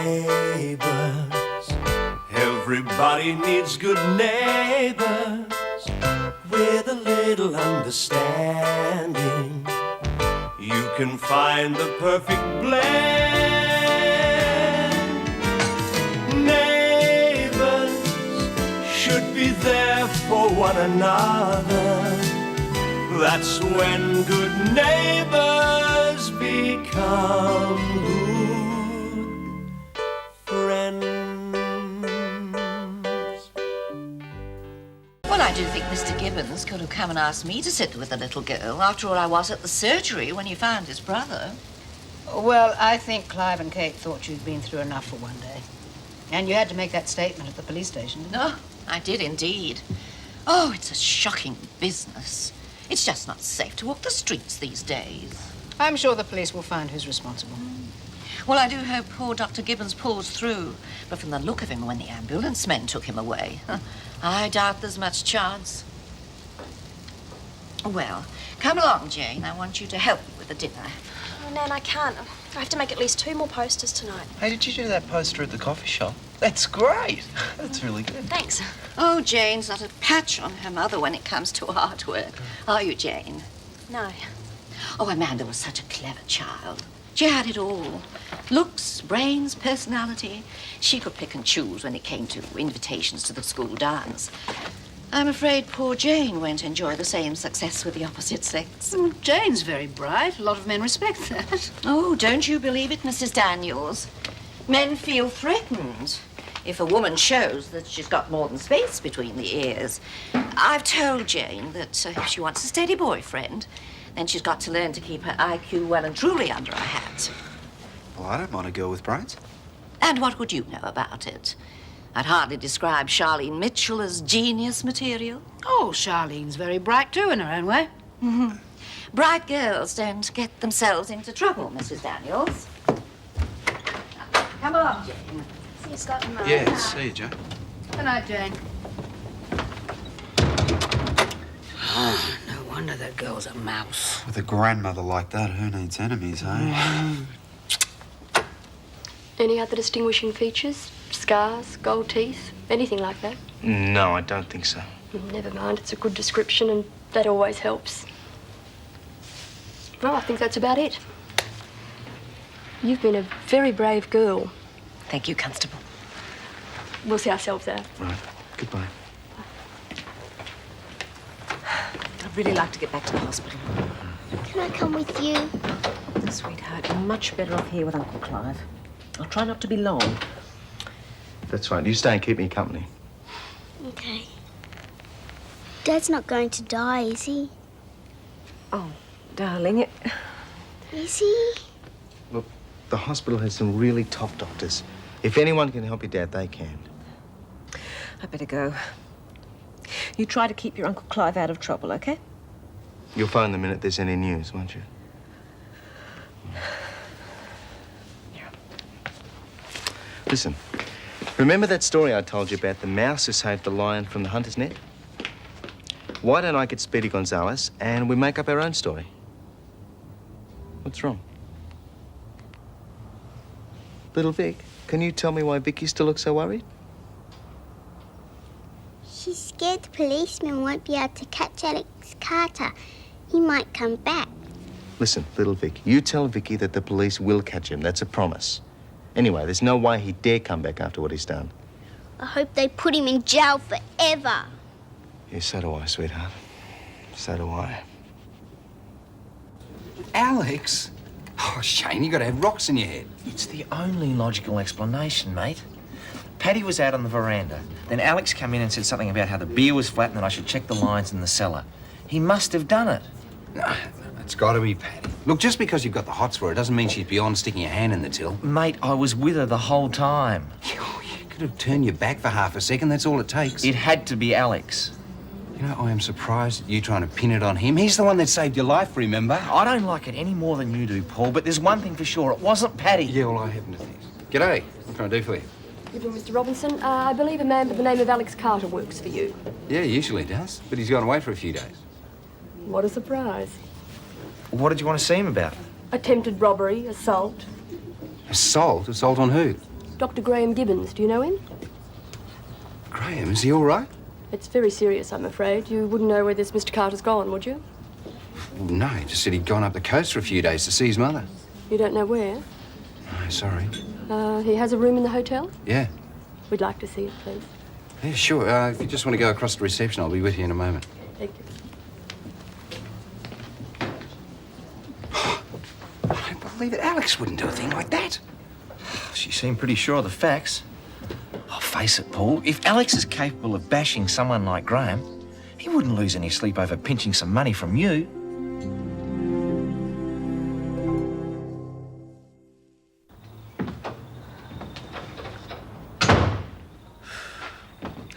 Neighbours, everybody needs good neighbours with a little understanding. You can find the perfect blend. Neighbours should be there for one another. That's when good neighbours become good friends. Well, I do think Mr. Gibbons could have come and asked me to sit with the little girl. After all, I was at the surgery when you found his brother. Well, I think Clive and Kate thought you'd been through enough for one day. And you had to make that statement at the police station, didn't you? No, I did indeed. Oh, it's a shocking business. It's just not safe to walk the streets these days. I'm sure the police will find who's responsible. Well, I do hope poor Dr. Gibbons pulls through. But from the look of him when the ambulance men took him away, I doubt there's much chance. Well, come along, Jane. I want you to help me with the dinner. Oh, Nan, I can't. I have to make at least 2 more posters tonight. Hey, did you do that poster at the coffee shop? That's great. That's really good. Thanks. Oh, Jane's not a patch on her mother when it comes to artwork. Are you, Jane? No. Oh, Amanda was such a clever child. She had it all. Looks, brains, personality. She could pick and choose when it came to invitations to the school dance. I'm afraid poor Jane won't enjoy the same success with the opposite sex. Jane's very bright. A lot of men respect that. Oh, don't you believe it, Mrs. Daniels? Men feel threatened if a woman shows that she's got more than space between the ears. I've told Jane that if she wants a steady boyfriend, then she's got to learn to keep her IQ well and truly under her hat. Well, I don't mind a girl with brains. And what would you know about it? I'd hardly describe Charlene Mitchell as genius material. Oh, Charlene's very bright, too, in her own way. Mm-hmm. Bright girls don't get themselves into trouble, Mrs. Daniels. Come along, Jane. See you, Scott and Mum. Yeah, see you, Jane. Good night, Jane. Oh, no wonder that girl's a mouse. With a grandmother like that, who needs enemies, eh? Any other distinguishing features? Scars, gold teeth, anything like that? No, I don't think so. Never mind, it's a good description and that always helps. Well, I think that's about it. You've been a very brave girl. Thank you, Constable. We'll see ourselves out. Right. Goodbye. I'd really like to get back to the hospital. Can I come with you? Sweetheart, you're much better off here with Uncle Clive. I'll try not to be long. That's right. You stay and keep me company. Okay. Dad's not going to die, is he? Oh, darling, Is he? Look, the hospital has some really top doctors. If anyone can help your dad, they can. I better go. You try to keep your Uncle Clive out of trouble, okay? You'll phone the minute there's any news, won't you? Yeah. Listen, remember that story I told you about the mouse who saved the lion from the hunter's net? Why don't I get Speedy Gonzales and we make up our own story? What's wrong? Little Vic, can you tell me why Vikki still looks so worried? She's scared the policeman won't be able to catch Alex Carter. He might come back. Listen, little Vic, you tell Vikki that the police will catch him. That's a promise. Anyway, there's no way he'd dare come back after what he's done. I hope they put him in jail forever. Yeah, so do I, sweetheart. So do I. Alex? Oh, Shane, you got to have rocks in your head. It's the only logical explanation, mate. Paddy was out on the veranda. Then Alex came in and said something about how the beer was flat and that I should check the lines in the cellar. He must have done it. No, it's got to be Paddy. Look, just because you've got the hots for her doesn't mean she's beyond sticking your hand in the till. Mate, I was with her the whole time. Oh, you could have turned your back for half a second. That's all it takes. It had to be Alex. You know, I am surprised at you trying to pin it on him. He's the one that saved your life, remember? I don't like it any more than you do, Paul, but there's one thing for sure. It wasn't Paddy. Yeah, well, I happen to think. G'day. What can I do for you? Evening, Mr. Robinson. I believe a man by the name of Alex Carter works for you. Yeah, he usually does. But he's gone away for a few days. What a surprise. What did you want to see him about? Attempted robbery, assault. Assault? Assault on who? Dr. Graham Gibbons. Do you know him? Graham, is he all right? It's very serious, I'm afraid. You wouldn't know where this Mr. Carter's gone, would you? Well, no, he just said he'd gone up the coast for a few days to see his mother. You don't know where? No, sorry. He has a room in the hotel? Yeah. We'd like to see it, please. Yeah, sure. If you just want to go across to reception, I'll be with you in a moment. Thank you. I don't believe it. Alex wouldn't do a thing like that. She seemed pretty sure of the facts. Oh, face it, Paul. If Alex is capable of bashing someone like Graham, he wouldn't lose any sleep over pinching some money from you.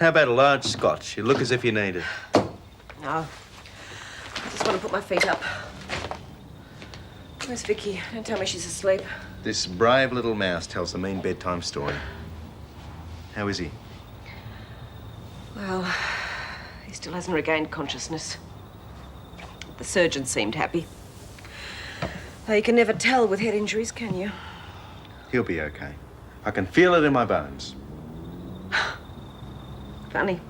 How about a large scotch? You look as if you need it. No. I just want to put my feet up. Where's Vikki? Don't tell me she's asleep. This brave little mouse tells a mean bedtime story. How is he? Well, he still hasn't regained consciousness. The surgeon seemed happy. Though you can never tell with head injuries, can you? He'll be okay. I can feel it in my bones. Funny.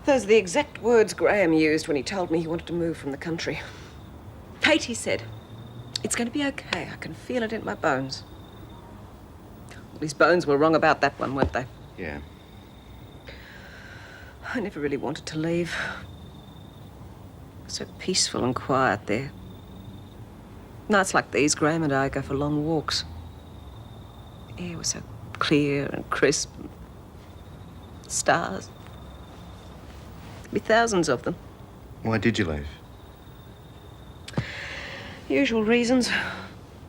Those are the exact words Graham used when he told me he wanted to move from the country. Kate, he said, it's going to be okay. I can feel it in my bones. Well, his bones were wrong about that one, weren't they? Yeah. I never really wanted to leave. So peaceful and quiet there. Nights like these, Graham and I go for long walks. The air was so clear and crisp. Stars. There'd be thousands of them. Why did you leave? Usual reasons.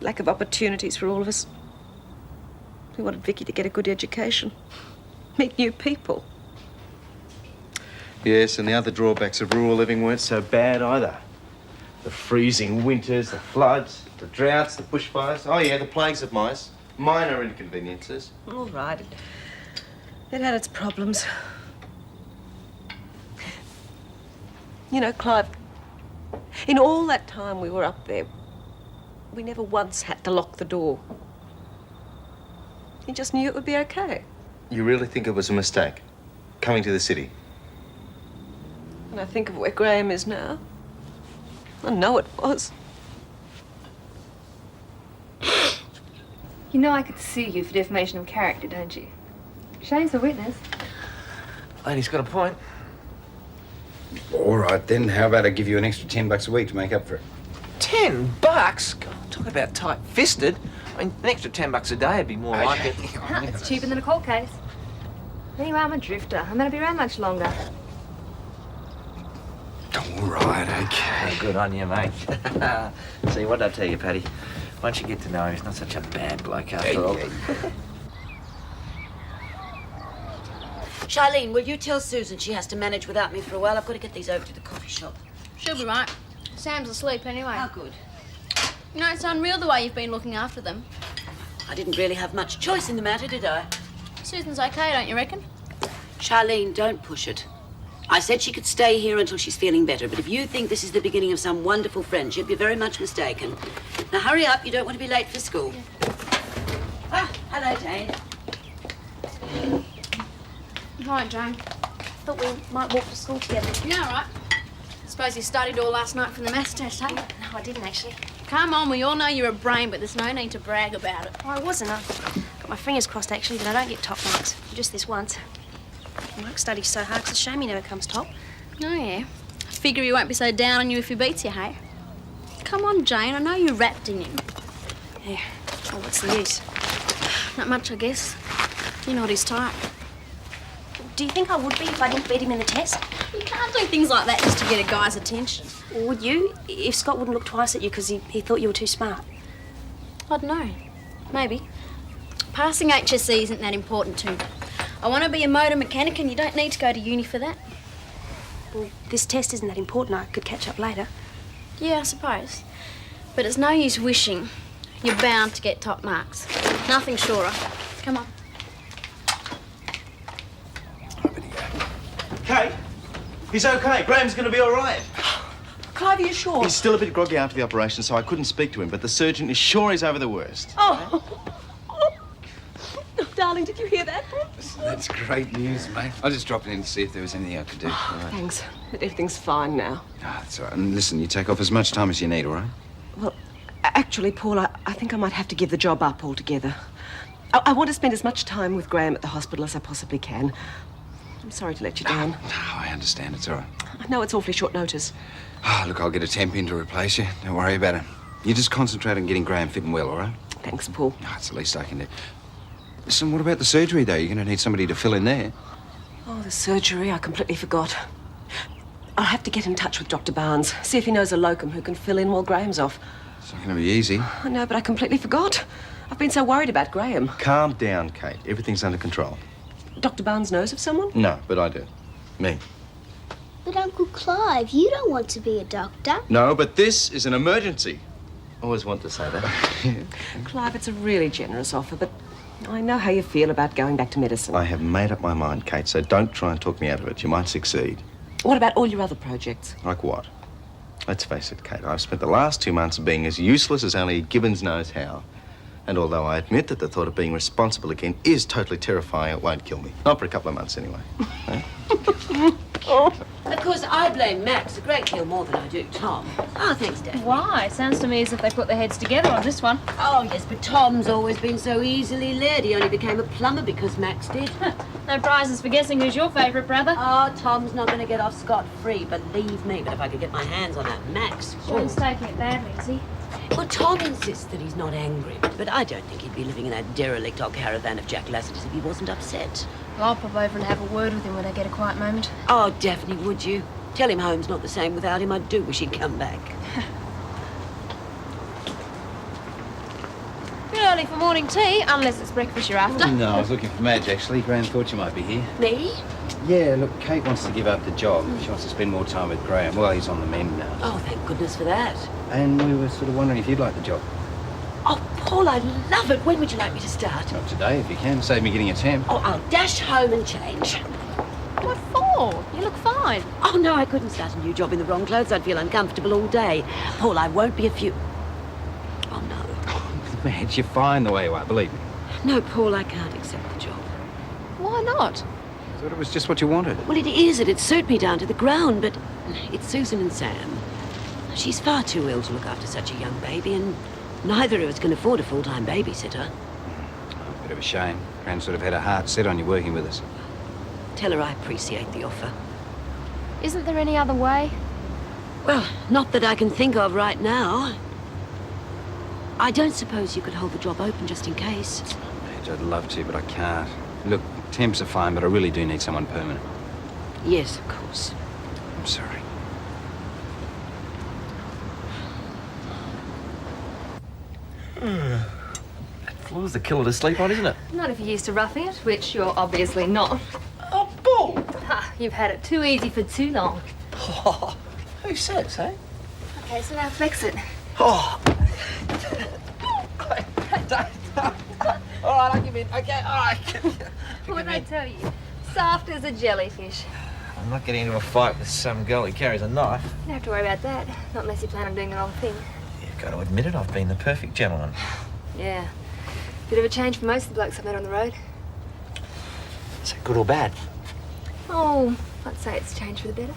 Lack of opportunities for all of us. We wanted Vikki to get a good education. Meet new people. Yes, and the other drawbacks of rural living weren't so bad either. The freezing winters, the floods, the droughts, the bushfires. Oh, yeah, the plagues of mice. Minor inconveniences. All right. It had its problems. You know, Clive, in all that time we were up there, we never once had to lock the door. You just knew it would be okay. You really think it was a mistake, coming to the city? When I think of where Graham is now, I know it was. You know I could sue you for defamation of character, don't you? Shane's the witness. Lady's got a point. All right, then. How about I give you an extra $10 a week to make up for it? $10? God, talk about tight-fisted. I mean, an extra $10 a day would be more like it. It's cheaper than a court case. Anyway, I'm a drifter. I'm going to be around much longer. All right, okay. Oh, good on you, mate. See, what did I tell you, Paddy? Once you get to know him, he's not such a bad bloke after all. Charlene, will you tell Susan she has to manage without me for a while? I've got to get these over to the coffee shop. She'll be right. Sam's asleep anyway. How good. You know, it's unreal the way you've been looking after them. I didn't really have much choice in the matter, did I? Susan's okay, don't you reckon? Charlene, don't push it. I said she could stay here until she's feeling better, but if you think this is the beginning of some wonderful friendship, you're very much mistaken. Now hurry up, you don't want to be late for school. Ah, hello, Jane. Hi, Jane. Thought we might walk to school together. Yeah, all right. Suppose you studied all last night for the maths test, hey? No, I didn't actually. Come on, we all know you're a brain, but there's no need to brag about it. Oh, I wasn't. I got my fingers crossed actually that I don't get top marks. Just this once. Mike studies so hard, it's a shame he never comes top. Oh, yeah. I figure he won't be so down on you if he beats you, hey? Come on, Jane, I know you're wrapped in him. Yeah. Oh, what's the use? Not much, I guess. You're not his type. Do you think I would be if I didn't beat him in the test? You can't do things like that just to get a guy's attention. Or would you? If Scott wouldn't look twice at you because he thought you were too smart. I don't know. Maybe. Passing HSC isn't that important to me. I want to be a motor mechanic and you don't need to go to uni for that. Well, this test isn't that important. I could catch up later. Yeah, I suppose. But it's no use wishing. You're bound to get top marks. Nothing surer. Come on. Kate, he's okay. Graham's going to be all right. Clive, are you sure? He's still a bit groggy after the operation, so I couldn't speak to him, but the surgeon is sure he's over the worst. Oh. darling, did you hear that? Listen, that's great news, mate. I just dropped in to see if there was anything I could do. All right. Thanks. But everything's fine now. Ah, that's all right. And listen, you take off as much time as you need, all right? Well, actually, Paul, I think I might have to give the job up altogether. I want to spend as much time with Graham at the hospital as I possibly can. I'm sorry to let you down. No, I understand. It's all right. I know it's awfully short notice. Ah, look, I'll get a temp in to replace you. Don't worry about it. You just concentrate on getting Graham fit and well, all right? Thanks, Paul. No, it's the least I can do. Listen, what about the surgery, though? You're going to need somebody to fill in there. Oh, the surgery, I completely forgot. I'll have to get in touch with Dr. Barnes, see if he knows a locum who can fill in while Graham's off. It's not going to be easy. I know, but I completely forgot. I've been so worried about Graham. Calm down, Kate. Everything's under control. Dr. Barnes knows of someone? No, but I do. Me. But Uncle Clive, you don't want to be a doctor. No, but this is an emergency. Always want to say that. Clive, it's a really generous offer, but I know how you feel about going back to medicine. I have made up my mind, Kate, so don't try and talk me out of it. You might succeed. What about all your other projects? Like what? Let's face it, Kate, I've spent the last 2 months being as useless as only Gibbons knows how. And although I admit that the thought of being responsible again is totally terrifying, it won't kill me. Not for a couple of months, anyway. Of course, I blame Max a great deal more than I do Tom. Oh, thanks, Dad. Why? Sounds to me as if they put their heads together on this one. Oh, yes, but Tom's always been so easily led. He only became a plumber because Max did. No prizes for guessing who's your favourite brother. Oh, Tom's not going to get off scot-free, believe me. But if I could get my hands on that Max... Sherwin's taking it badly, is he? Well, Tom insists that he's not angry, but I don't think he'd be living in that derelict old caravan of Jack Lasseter's if he wasn't upset. I'll pop over and have a word with him when I get a quiet moment. Oh, Daphne, would you? Tell him home's not the same without him. I do wish he'd come back. Bit early for morning tea, unless it's breakfast you're after. No, I was looking for Madge, actually. Graham thought you might be here. Me? Yeah, look, Kate wants to give up the job. She wants to spend more time with Graham. Well, he's on the mend now. Oh, thank goodness for that. And we were sort of wondering if you'd like the job. Oh, Paul, I love it. When would you like me to start? Not today, if you can. Save me getting a temp. Oh, I'll dash home and change. What for? You look fine. Oh, no, I couldn't start a new job in the wrong clothes. I'd feel uncomfortable all day. Paul, I won't be a few... Oh, no. Madge, you're fine the way you are, believe me. No, Paul, I can't accept the job. Why not? I thought it was just what you wanted. Well, it is. It'd suit me down to the ground, but it's Susan and Sam. She's far too ill to look after such a young baby, and neither of us can afford a full-time babysitter. Oh, bit of a shame. Gran sort of had her heart set on you working with us. Tell her I appreciate the offer. Isn't there any other way? Well, not that I can think of right now. I don't suppose you could hold the job open just in case. Madge, I'd love to, but I can't. Look, temps are fine, but I really do need someone permanent. Yes, of course. I'm sorry. That floor's the killer to sleep on, isn't it? Not if you're used to roughing it, which you're obviously not. Oh, bull! Ha, you've had it too easy for too long. Oh, who says, eh? Okay, so now fix it. Oh. All right, I'll give in. Okay, all right. What did I tell you? Soft as a jellyfish. I'm not getting into a fight with some girl who carries a knife. You don't have to worry about that. Not unless you plan on doing the wrong thing. You've got to admit it, I've been the perfect gentleman. Yeah. Bit of a change for most of the blokes I've met on the road. Is that good or bad? Oh, I'd say it's changed for the better.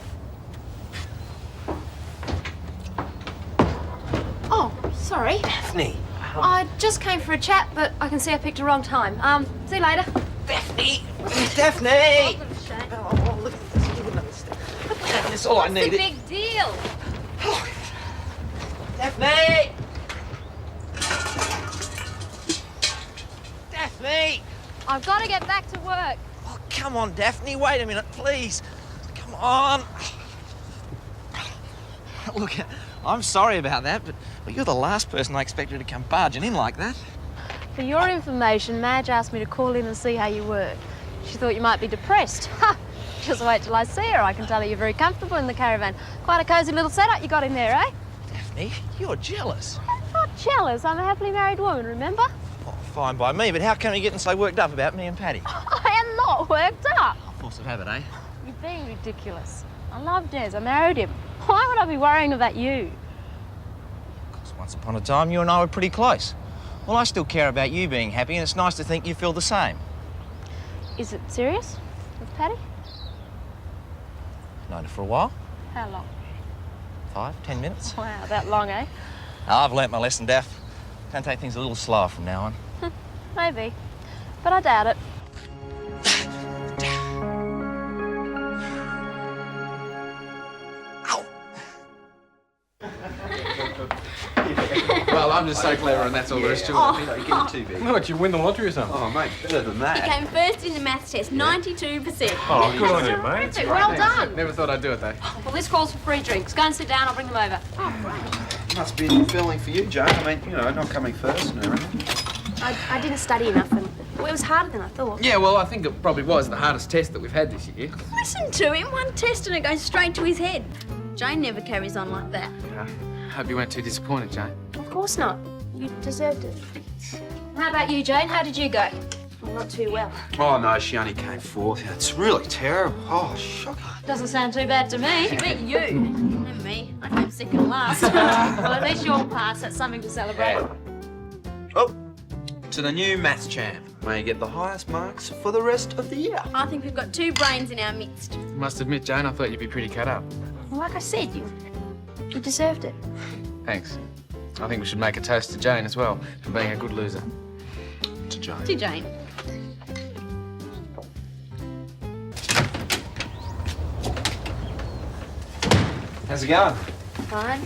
Oh, sorry. Daphne! I just came for a chat, but I can see I picked a wrong time. See you later. Daphne! Daphne! Oh, shame. Oh, look at this. Give another step. That's all I What's the needed. big deal? Daphne! Daphne! I've got to get back to work. Oh, come on, Daphne. Wait a minute, please. Come on. Look, I'm sorry about that, but you're the last person I expected to come barging in like that. For your information, Madge asked me to call in and see how you were. She thought you might be depressed. Ha! Just wait till I see her. I can tell her you're very comfortable in the caravan. Quite a cosy little setup you got in there, eh? Daphne, you're jealous. I'm not jealous. I'm a happily married woman, remember? Oh, fine by me, but how come you're getting so worked up about me and Paddy? I am not worked up. Force of habit, eh? You're being ridiculous. I love Des. I married him. Why would I be worrying about you? Because once upon a time, you and I were pretty close. Well, I still care about you being happy, and it's nice to think you feel the same. Is it serious with Paddy? Known her for a while. How long? 5, 10 minutes. Wow, that long, eh? I've learnt my lesson, Daff. Can take things a little slower from now on. Maybe. But I doubt it. Well, I'm just so clever and that's all there is to it. What, you win the lottery or something? Oh, mate, better than that. He came first in the maths test, 92%. Oh, good on you, mate. Terrific. Well done. Never thought I'd do it, though. Well, this calls for free drinks. Go and sit down. I'll bring them over. Must be a new feeling for you, Jane. I mean, you know, not coming first and everything. I didn't study enough, and well, it was harder than I thought. Yeah, well, I think it probably was the hardest test that we've had this year. Listen to him, one test and it goes straight to his head. Jane never carries on like that. Hope you weren't too disappointed, Jane. Of course not. You deserved it. How about you, Jane? How did you go? Well, not too well. Oh, no, she only came fourth. It's really terrible. Oh, shocking. Doesn't sound too bad to me. But you, and me, I came second last. Well, at least you'll pass. That's something to celebrate. Oh, to the new maths champ. May you get the highest marks for the rest of the year. I think we've got two brains in our midst. Must admit, Jane, I thought you'd be pretty cut up. Well, like I said, you deserved it. Thanks. I think we should make a toast to Jane as well for being a good loser. To Jane. To Jane. How's it going? Fine.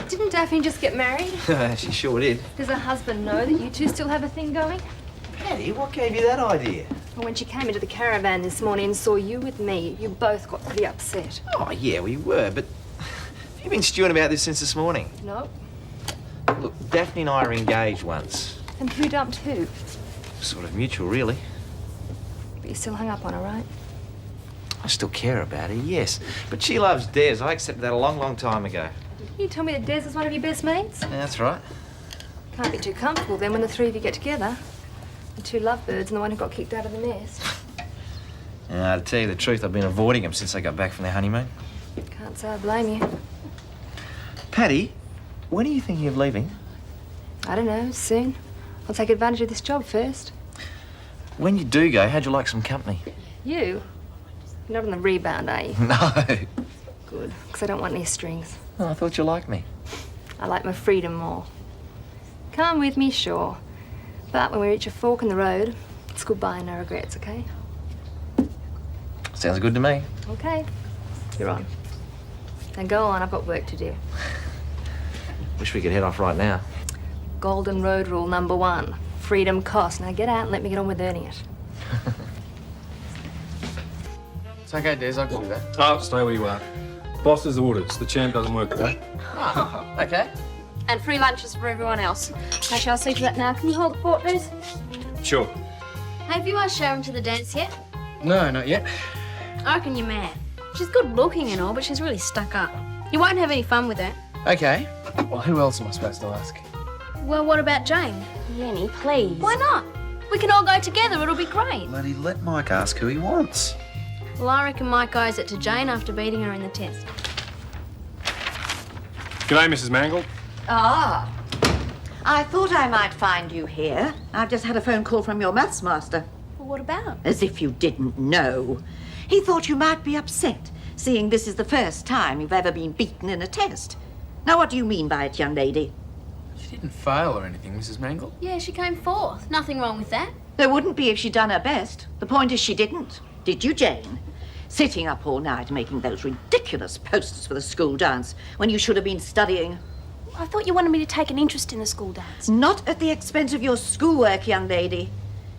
Didn't Daphne just get married? She sure did. Does her husband know that you two still have a thing going? Paddy, what gave you that idea? Well, when she came into the caravan this morning and saw you with me, you both got pretty upset. Oh, yeah, we were, but you've been stewing about this since this morning. No. Look, Daphne and I were engaged once. And who dumped who? Sort of mutual, really. But you still hung up on her, right? I still care about her, yes. But she loves Des. I accepted that a long, long time ago. You told me that Des is one of your best mates? Yeah, that's right. Can't be too comfortable then when the three of you get together. The two lovebirds and the one who got kicked out of the nest. To tell you the truth, I've been avoiding them since they got back from their honeymoon. Can't say I blame you. Paddy, when are you thinking of leaving? I don't know, soon. I'll take advantage of this job first. When you do go, how'd you like some company? You? You're not on the rebound, are you? No. Good, because I don't want any strings. Oh, I thought you liked me. I like my freedom more. Come with me, sure. But when we reach a fork in the road, it's goodbye and no regrets, okay? Sounds good to me. Okay. You're on. Now go on, I've got work to do. Wish we could head off right now. Golden road rule number 1. Freedom costs. Now get out and let me get on with earning it. It's okay, Des, I can do that. Oh, stay where you are. Boss's orders. The champ doesn't work today. Oh, okay. And free lunches for everyone else. Actually, I'll see to that now. Can you hold the fort, please? Sure. Have you asked Sharon to the dance yet? No, not yet. I reckon you're mad. She's good looking and all, but she's really stuck up. You won't have any fun with her. Okay. Well, who else am I supposed to ask? Well, what about Jane? Lenny, please. Why not? We can all go together. It'll be great. Bloody let Mike ask who he wants. Well, I reckon Mike owes it to Jane after beating her in the test. G'day, Mrs. Mangle. Ah, I thought I might find you here. I've just had a phone call from your maths master. Well, what about? As if you didn't know. He thought you might be upset, seeing this is the first time you've ever been beaten in a test. Now, what do you mean by it, young lady? She didn't fail or anything, Mrs. Mangle. Yeah, she came fourth. Nothing wrong with that. There wouldn't be if she'd done her best. The point is she didn't. Did you, Jane? Sitting up all night making those ridiculous posters for the school dance when you should have been studying. I thought you wanted me to take an interest in the school dance. Not at the expense of your schoolwork, young lady.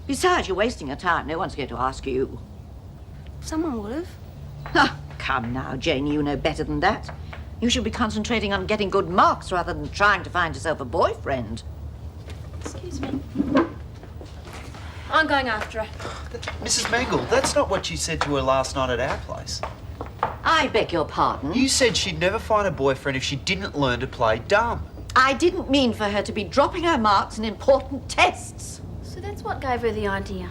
Besides, you're wasting your time. No one's going to ask you. Someone would have. Ah, come now, Jane, you know better than that. You should be concentrating on getting good marks rather than trying to find yourself a boyfriend. Excuse me. I'm going after her. Mrs. Mangle, that's not what you said to her last night at our place. I beg your pardon? You said she'd never find a boyfriend if she didn't learn to play dumb. I didn't mean for her to be dropping her marks in important tests. So that's what gave her the idea.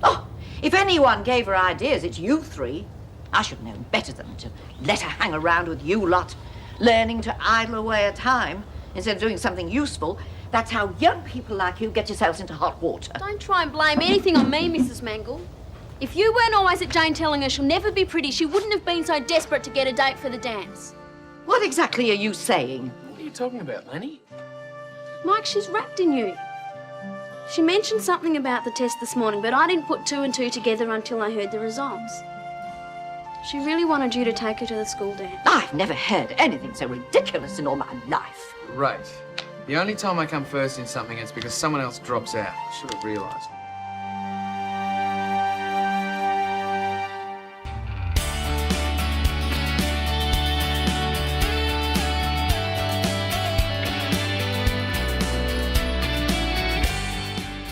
Oh, if anyone gave her ideas, it's you three. I should have known better than to let her hang around with you lot, learning to idle away her time instead of doing something useful. That's how young people like you get yourselves into hot water. Don't try and blame anything on me, Mrs. Mangle. If you weren't always at Jane telling her she'll never be pretty, she wouldn't have been so desperate to get a date for the dance. What exactly are you saying? What are you talking about, Lenny? Mike, she's wrapped in you. She mentioned something about the test this morning, but I didn't put 2 and 2 together until I heard the results. She really wanted you to take her to the school dance. I've never heard anything so ridiculous in all my life. Right. The only time I come first in something is because someone else drops out. I should have realised.